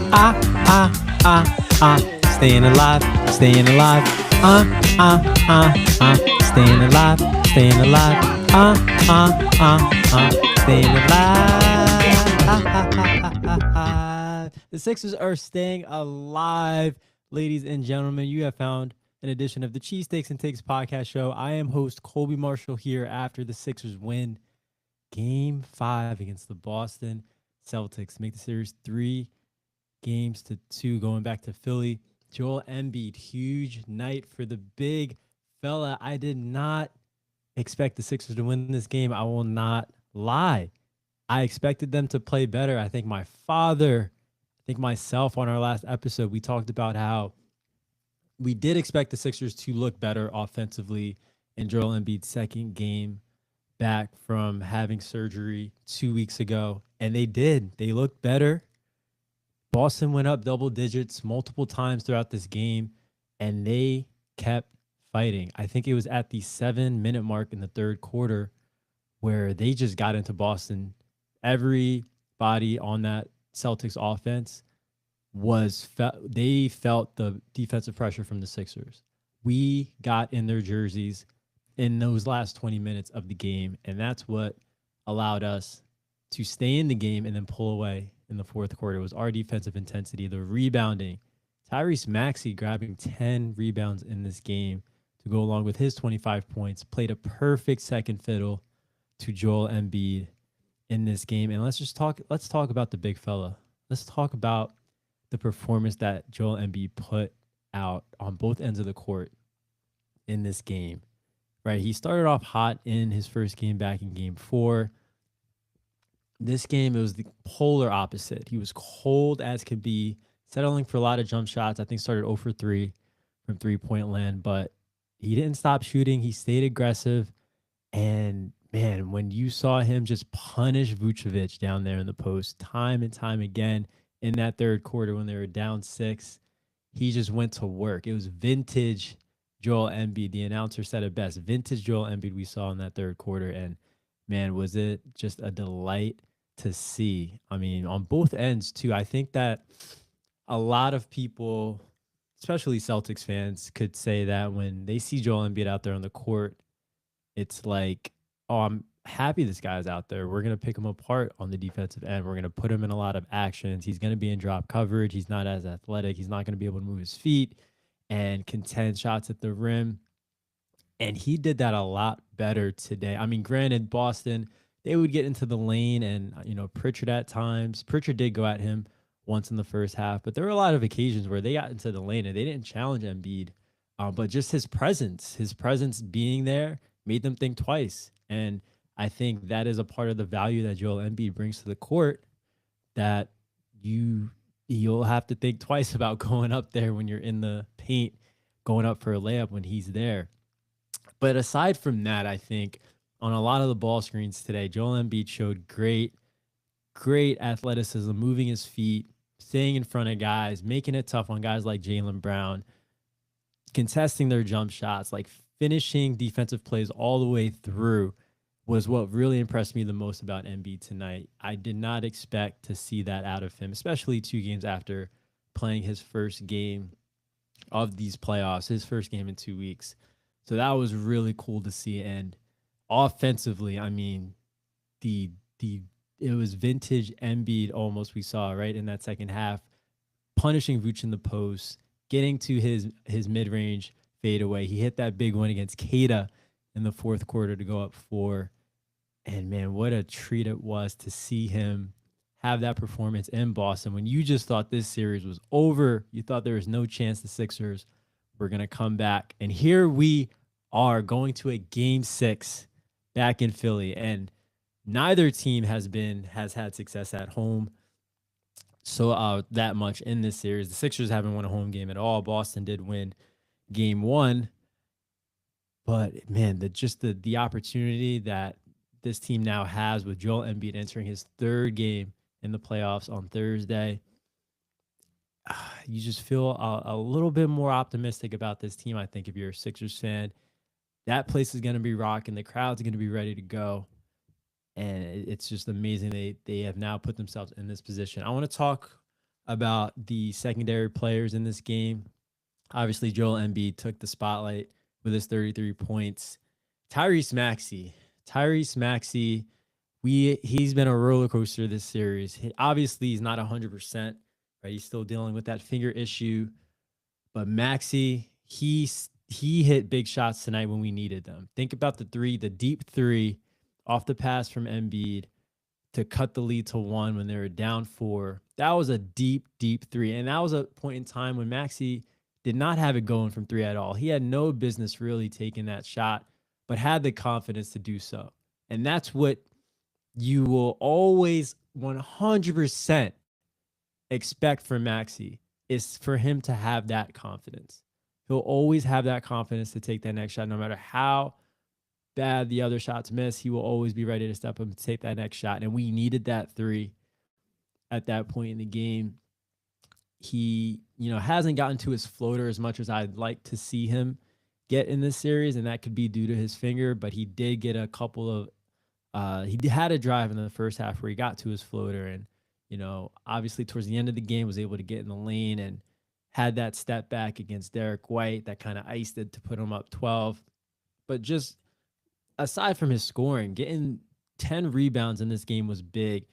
Staying alive, staying alive. Staying alive, staying alive. Staying alive. The Sixers are staying alive, ladies and gentlemen. You have found an edition of the Cheesesteaks and Takes podcast show. I am host Colby Marshall here after the Sixers win Game 5 against the Boston Celtics. Make the series 3-2 going back to Philly. Joel Embiid, huge night for the big fella. I did not expect the Sixers to win this game. I will not lie. I expected them to play better. I think my father, I think myself on our last episode, we talked about how we did expect the Sixers to look better offensively in Joel Embiid's second game back from having surgery 2 weeks ago. And they did. They looked better. Boston went up double digits multiple times throughout this game, and they kept fighting. I think it was at the 7-minute mark in the third quarter where they just got into Boston. Everybody on that Celtics offense they felt the defensive pressure from the Sixers. We got in their jerseys in those last 20 minutes of the game, and that's what allowed us to stay in the game and then pull away in the fourth quarter. It was our defensive intensity, the rebounding. Tyrese Maxey grabbing 10 rebounds in this game to go along with his 25 points, played a perfect second fiddle to Joel Embiid in this game. And let's talk about the big fella. Let's talk about the performance that Joel Embiid put out on both ends of the court in this game. Right? He started off hot in his first game back in game 4. This game, it was the polar opposite. He was cold as could be, settling for a lot of jump shots. I think started 0 for 3 from three-point land, but he didn't stop shooting. He stayed aggressive. And, man, when you saw him just punish Vucevic down there in the post time and time again in that third quarter when they were down 6, he just went to work. It was vintage Joel Embiid. The announcer said it best. Vintage Joel Embiid we saw in that third quarter. And, man, was it just a delight to see. I mean, on both ends, too. I think that a lot of people, especially Celtics fans, could say that when they see Joel Embiid out there on the court, it's like, oh, I'm happy this guy's out there. We're going to pick him apart on the defensive end. We're going to put him in a lot of actions. He's going to be in drop coverage. He's not as athletic. He's not going to be able to move his feet and contend shots at the rim. And he did that a lot better today. I mean, granted, Boston, they would get into the lane and, Pritchard at times. Pritchard did go at him once in the first half, but there were a lot of occasions where they got into the lane and they didn't challenge Embiid. But just his presence being there made them think twice. And I think that is a part of the value that Joel Embiid brings to the court, that you'll have to think twice about going up there when you're in the paint, going up for a layup when he's there. But aside from that, I think on a lot of the ball screens today, Joel Embiid showed great athleticism, moving his feet, staying in front of guys, making it tough on guys like Jaylen Brown, contesting their jump shots, like finishing defensive plays all the way through was what really impressed me the most about Embiid tonight. I did not expect to see that out of him, especially 2 games after playing his first game of these playoffs, his first game in 2 weeks. So that was really cool to see. And offensively, I mean, it was vintage Embiid almost we saw right in that second half, punishing Vooch in the post, getting to his mid-range fadeaway. He hit that big one against Keita in the fourth quarter to go up 4. And, man, what a treat it was to see him have that performance in Boston when you just thought this series was over. You thought there was no chance the Sixers were going to come back. And here we are going to a Game 6 back in Philly. And neither team has had success at home so that much in this series. The Sixers haven't won a home game at all. Boston did win Game 1. But, man, the opportunity that this team now has with Joel Embiid entering his 3rd game in the playoffs on Thursday, you just feel a little bit more optimistic about this team, I think, if you're a Sixers fan. That place is going to be rocking. The crowd's going to be ready to go. And it's just amazing they have now put themselves in this position. I want to talk about the secondary players in this game. Obviously, Joel Embiid took the spotlight with his 33 points. Tyrese Maxey. Tyrese Maxey, he's been a roller coaster this series. Obviously, he's not 100%, right? He's still dealing with that finger issue. But Maxey, he hit big shots tonight when we needed them. Think about the deep three off the pass from Embiid to cut the lead to 1 when they were down 4. That was a deep, deep three. And that was a point in time when Maxey did not have it going from 3 at all. He had no business really taking that shot, but had the confidence to do so. And that's what you will always 100% expect from Maxey, is for him to have that confidence. He'll always have that confidence to take that next shot, no matter how bad the other shots miss. He will always be ready to step up and take that next shot. And we needed that 3 at that point in the game. He, hasn't gotten to his floater as much as I'd like to see him get in this series, and that could be due to his finger, but he did get a couple of he had a drive in the first half where he got to his floater, and obviously towards the end of the game was able to get in the lane and had that step back against Derek White that kind of iced it to put him up 12. But just aside from his scoring, getting 10 rebounds in this game was big.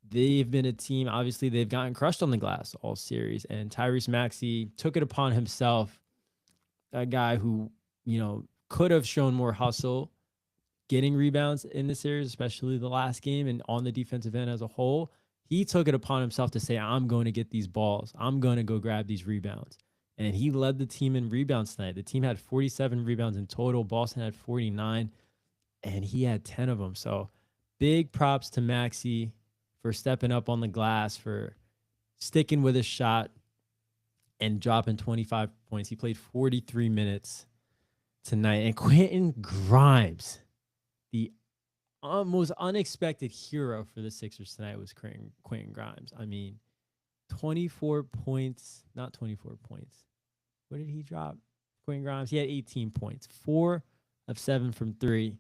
They've been a team, obviously, they've gotten crushed on the glass all series, and Tyrese Maxey took it upon himself, a guy who, could have shown more hustle getting rebounds in the series, especially the last game and on the defensive end as a whole. He took it upon himself to say, I'm going to get these balls. I'm going to go grab these rebounds. And he led the team in rebounds tonight. The team had 47 rebounds in total. Boston had 49, and he had 10 of them. So big props to Maxey for stepping up on the glass, for sticking with his shot and dropping 25 points. He played 43 minutes tonight. And Quentin Grimes, the most unexpected hero for the Sixers tonight, was Quentin Grimes. I mean, 24 points, not 24 points. What did he drop? Quentin Grimes, he had 18 points, 4 of 7 from 3.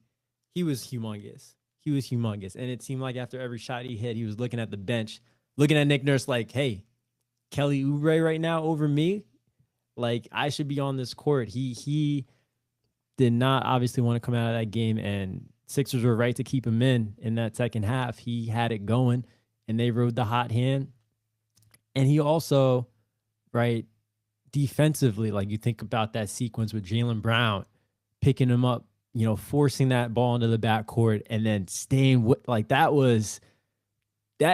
He was humongous. And it seemed like after every shot he hit, he was looking at the bench, looking at Nick Nurse like, hey, Kelly Oubre right now over me. Like, I should be on this court. He did not obviously want to come out of that game, and Sixers were right to keep him in that second half. He had it going, and they rode the hot hand. And he also, right, defensively, like you think about that sequence with Jaylen Brown picking him up, forcing that ball into the backcourt and then staying with, like, that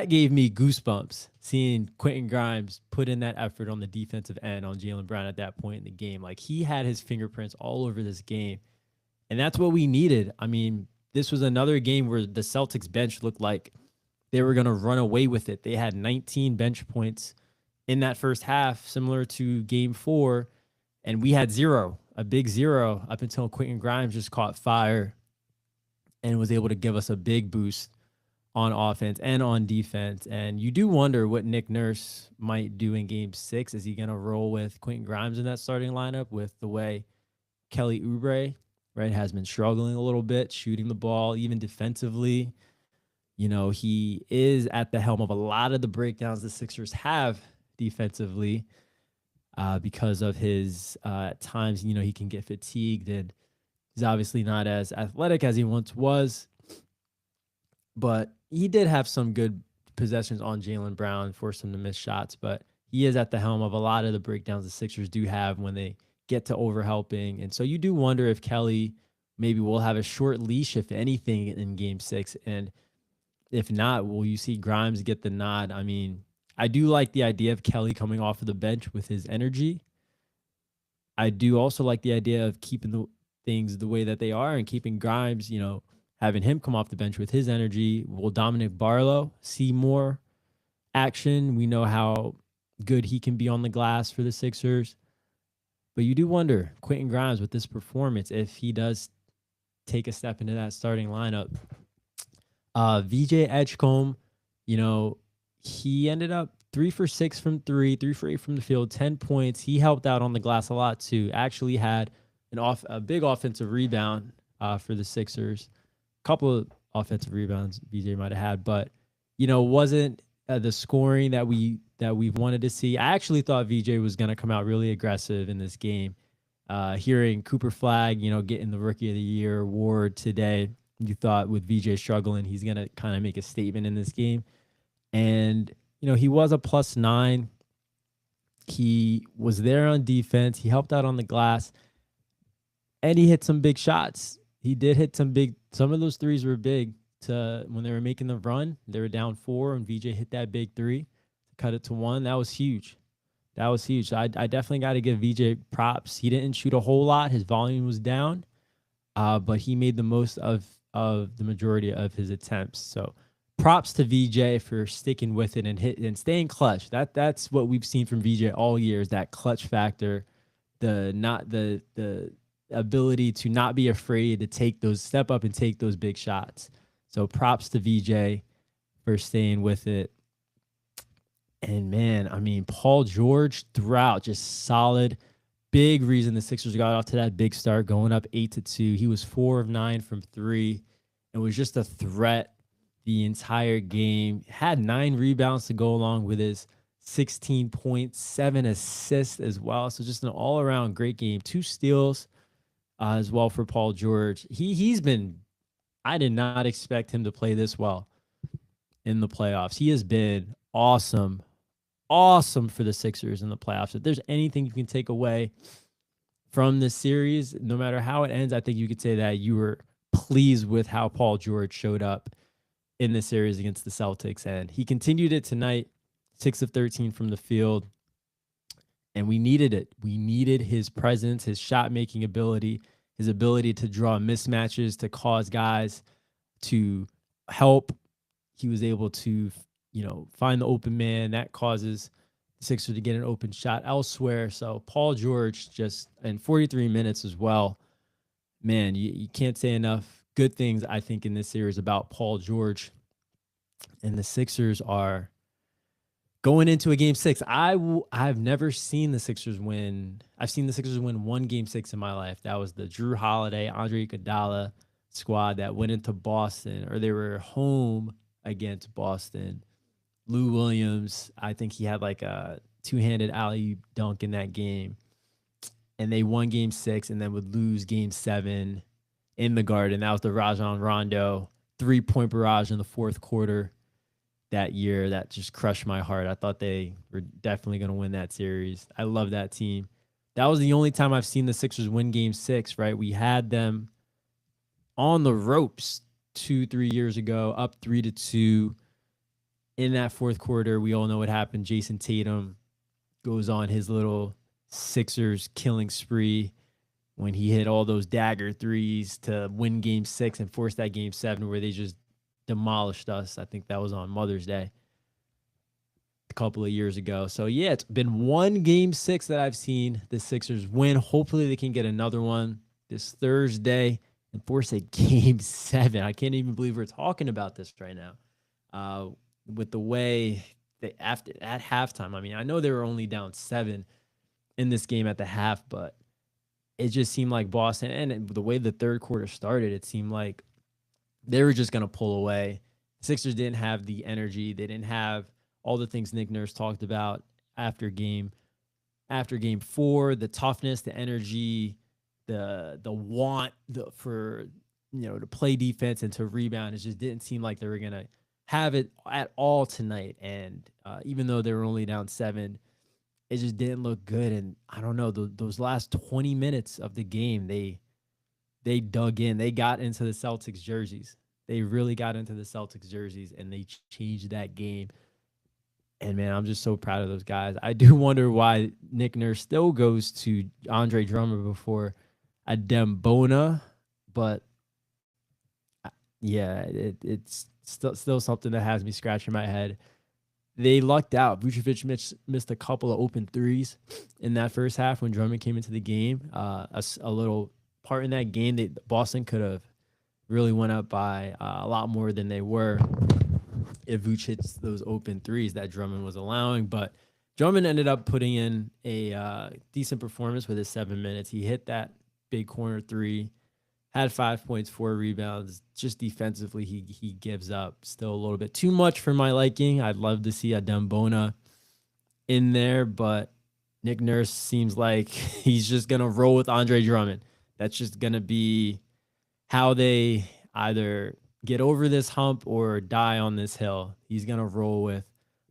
gave me goosebumps seeing Quentin Grimes put in that effort on the defensive end on Jaylen Brown at that point in the game. Like, he had his fingerprints all over this game, and that's what we needed. I mean, this was another game where the Celtics bench looked like they were going to run away with it. They had 19 bench points in that first half, similar to game 4, and we had 0, a big 0, up until Quentin Grimes just caught fire and was able to give us a big boost on offense and on defense. And you do wonder what Nick Nurse might do in game 6. Is he going to roll with Quentin Grimes in that starting lineup with the way Kelly Oubre, right, has been struggling a little bit, shooting the ball, even defensively? He is at the helm of a lot of the breakdowns the Sixers have defensively because of his at times, he can get fatigued, and he's obviously not as athletic as he once was. But he did have some good possessions on Jaylen Brown, forced him to miss shots. But he is at the helm of a lot of the breakdowns the Sixers do have when they get to overhelping. And so you do wonder if Kelly maybe will have a short leash, if anything, in game 6. And if not, will you see Grimes get the nod? I mean, I do like the idea of Kelly coming off of the bench with his energy. I do also like the idea of keeping the things the way that they are and keeping Grimes, having him come off the bench with his energy. Will Dominic Barlow see more action? We know how good he can be on the glass for the Sixers. But you do wonder, Quentin Grimes, with this performance, if he does take a step into that starting lineup. VJ Edgecombe, he ended up 3 for 6 from 3, 3 for 8 from the field, 10 points. He helped out on the glass a lot too. Actually had a big offensive rebound for the Sixers. A couple of offensive rebounds VJ might have had, but wasn't the scoring that we've wanted to see. I actually thought VJ was going to come out really aggressive in this game. Hearing Cooper Flag, getting the Rookie of the Year award today, you thought with VJ struggling, he's going to kind of make a statement in this game. And, he was a +9. He was there on defense. He helped out on the glass. And he hit some big shots. He did hit some of those threes were big to when they were making the run. They were down 4 and VJ hit that big 3 to cut it to 1. That was huge. I definitely got to give VJ props. He didn't shoot a whole lot. His volume was down, but he made the most of the majority of his attempts. So props to VJ for sticking with it and staying clutch. That's what we've seen from VJ all year, is that clutch factor, the ability to not be afraid to step up and take those big shots. So props to VJ for staying with it. And man, I mean, Paul George throughout, just solid. Big reason the Sixers got off to that big start, going up 8-2. He was 4 of 9 from 3 and was just a threat the entire game. Had 9 rebounds to go along with his 16 points, 7 assists as well. So just an all-around great game. 2 steals as well for Paul George. I did not expect him to play this well in the playoffs. He has been awesome for the Sixers in the playoffs. If there's anything you can take away from this series, no matter how it ends, I think you could say that you were pleased with how Paul George showed up in this series against the Celtics. And he continued it tonight, 6 of 13 from the field. And we needed it. We needed his presence, his shot-making ability, his ability to draw mismatches, to cause guys to help. He was able to find the open man. That causes the Sixers to get an open shot elsewhere. So Paul George just in 43 minutes as well. Man, you can't say enough good things, I think, in this series about Paul George. And the Sixers are going into a game 6. I've never seen the Sixers win. I've seen the Sixers win one game 6 in my life. That was the Drew Holiday, Andre Iguodala squad that went into Boston, or they were home against Boston. Lou Williams, I think he had like a 2-handed alley dunk in that game. And they won game 6 and then would lose game 7 in the Garden. That was the Rajon Rondo 3-point barrage in the 4th quarter that year. That just crushed my heart. I thought they were definitely going to win that series. I love that team. That was the only time I've seen the Sixers win game 6, right? We had them on the ropes 2-3 years ago, up 3-2. In that 4th quarter, we all know what happened. Jason Tatum goes on his little Sixers killing spree when he hit all those dagger threes to win game 6 and force that game 7 where they just demolished us. I think that was on Mother's Day a couple of years ago. So, yeah, it's been one game 6 that I've seen the Sixers win. Hopefully they can get another one this Thursday and force a game 7. I can't even believe we're talking about this right now. With the way they at halftime, I mean, I know they were only down 7 in this game at the half, but it just seemed like Boston, and the way the 3rd quarter started, it seemed like they were just going to pull away. Sixers didn't have the energy. They didn't have all the things Nick Nurse talked about after game 4, the toughness, the energy, the want to play defense and to rebound. It just didn't seem like they were going to have it at all tonight. And even though they were only down 7, it just didn't look good. And I don't know, those last 20 minutes of the game, they dug in. They got into the Celtics jerseys. They really got into the Celtics jerseys, and they changed that game. And, man, I'm just so proud of those guys. I do wonder why Nick Nurse still goes to Andre Drummond before Adem Bona. But, yeah, it's still something that has me scratching my head. They lucked out. Vucevic missed a couple of open threes in that first half when Drummond came into the game. A little part in that game, Boston could have really went up by a lot more than they were if Vuce hits those open threes that Drummond was allowing. But Drummond ended up putting in a decent performance with his 7 minutes. He hit that big corner 3 had 5 points, 4 rebounds. Just defensively, he gives up still a little bit too much for my liking. I'd love to see a Dembona in there, but Nick Nurse seems like he's just gonna roll with Andre Drummond. That's just gonna be how they either get over this hump or die on this hill. He's gonna roll with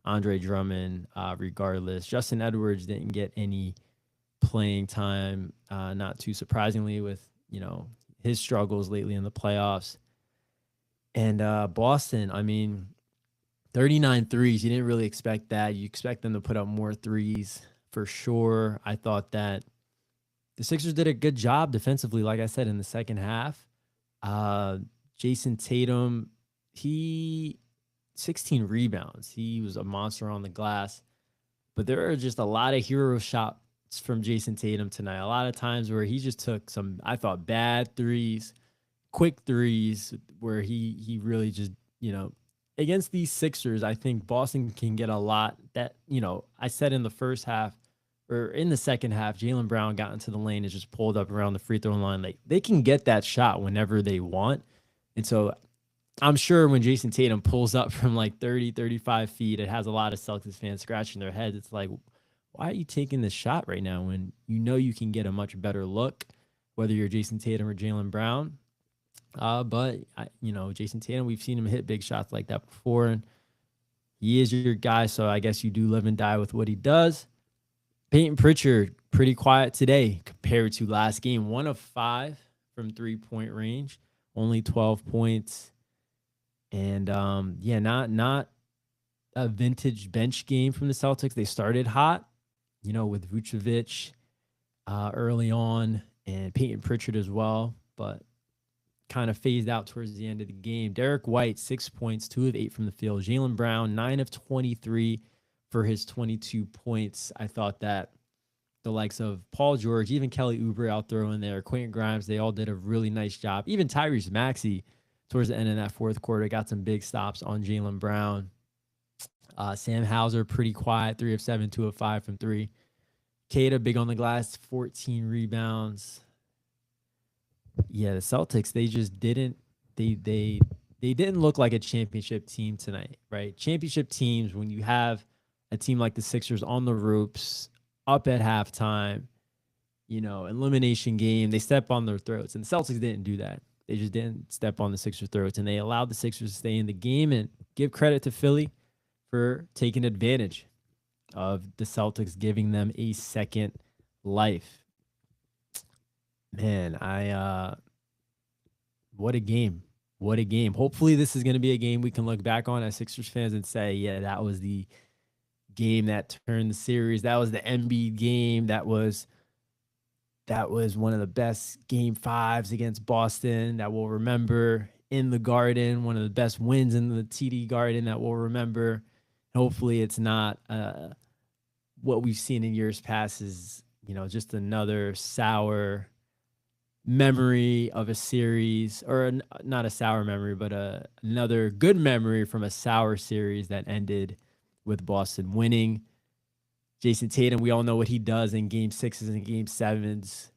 Andre Drummond regardless. Justin Edwards didn't get any playing time, not too surprisingly, with his struggles lately in the playoffs. And Boston, I mean, 39 threes. You didn't really expect that. You expect them to put up more threes for sure. I thought that the Sixers did a good job defensively, like I said, in the second half. Jason Tatum, he 16 rebounds. He was a monster on the glass. But there are just a lot of hero shots from Jason Tatum tonight. A lot of times where he just took some, I thought, bad threes, quick threes, where he really just, against these Sixers, I think Boston can get a lot that, I said in the first half or in the second half, Jaylen Brown got into the lane and just pulled up around the free throw line. Like, they can get that shot whenever they want. And so I'm sure when Jason Tatum pulls up from like 30, 35 feet, it has a lot of Celtics fans scratching their heads. It's like, why are you taking this shot right now when you can get a much better look, whether you're Jason Tatum or Jaylen Brown? But Jason Tatum, we've seen him hit big shots like that before, and he is your guy. So I guess you do live and die with what he does. Peyton Pritchard, pretty quiet today compared to last game. 1 of 5 from 3-point range, only 12 points. And not a vintage bench game from the Celtics. They started hot, with Vucevic early on and Peyton Pritchard as well, but kind of phased out towards the end of the game. Derek White, 6 points, 2 of 8 from the field. Jaylen Brown, 9 of 23 for his 22 points. I thought that the likes of Paul George, even Kelly Oubre out there in there, Quentin Grimes, they all did a really nice job. Even Tyrese Maxey towards the end of that fourth quarter got some big stops on Jaylen Brown. Sam Hauser, pretty quiet, 3 of 7, 2 of 5 from 3. Keita, big on the glass, 14 rebounds. Yeah, the Celtics, they just didn't, they didn't look like a championship team tonight, right? Championship teams, when you have a team like the Sixers on the ropes, up at halftime, elimination game, they step on their throats. And the Celtics didn't do that. They just didn't step on the Sixers' throats, and they allowed the Sixers to stay in the game. And give credit to Philly for taking advantage of the Celtics, giving them a second life. Man, what a game. What a game. Hopefully this is going to be a game we can look back on as Sixers fans and say, yeah, that was the game that turned the series. That was the Embiid game. That was one of the best game 5s against Boston that we'll remember in the Garden, one of the best wins in the TD Garden that we'll remember. Hopefully it's not what we've seen in years past is, just another sour memory of a series, or not a sour memory, but another good memory from a sour series that ended with Boston winning. Jason Tatum, we all know what he does in game 6s and game 7s.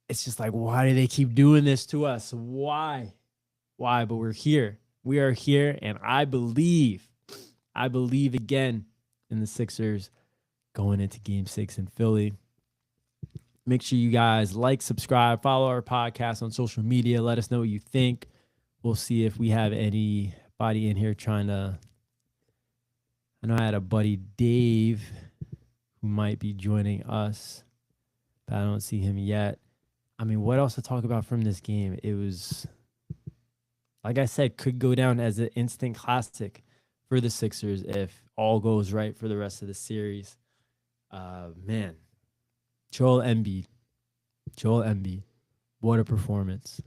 It's just like, why do they keep doing this to us? Why? But we're here. We are here, and I believe again in the Sixers going into game 6 in Philly. Make sure you guys like, subscribe, follow our podcast on social media. Let us know what you think. We'll see if we have anybody in here trying to. I know I had a buddy, Dave, who might be joining us, but I don't see him yet. I mean, what else to talk about from this game? It was, like I said, could go down as an instant classic for the Sixers if all goes right for the rest of the series. Man, Joel Embiid. What a performance.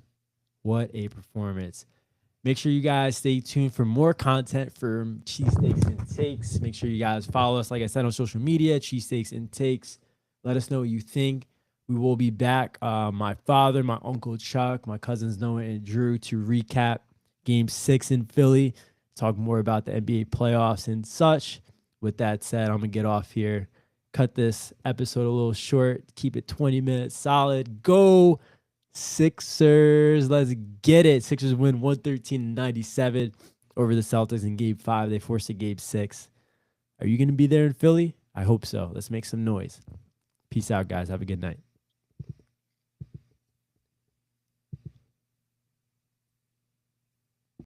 Make sure you guys stay tuned for more content from Cheesesteaks and Takes. Make sure you guys follow us, like I said, on social media, Cheesesteaks and Takes. Let us know what you think. We will be back. My father, my uncle Chuck, my cousins Noah and Drew to recap Game 6 in Philly, talk more about the NBA playoffs and such. With that said, I'm going to get off here. Cut this episode a little short. Keep it 20 minutes solid. Go Sixers, let's get it. Sixers win 113-97 over the Celtics in game 5. They forced a game 6. Are you going to be there in Philly? I hope so. Let's make some noise. Peace out, guys. Have a good night.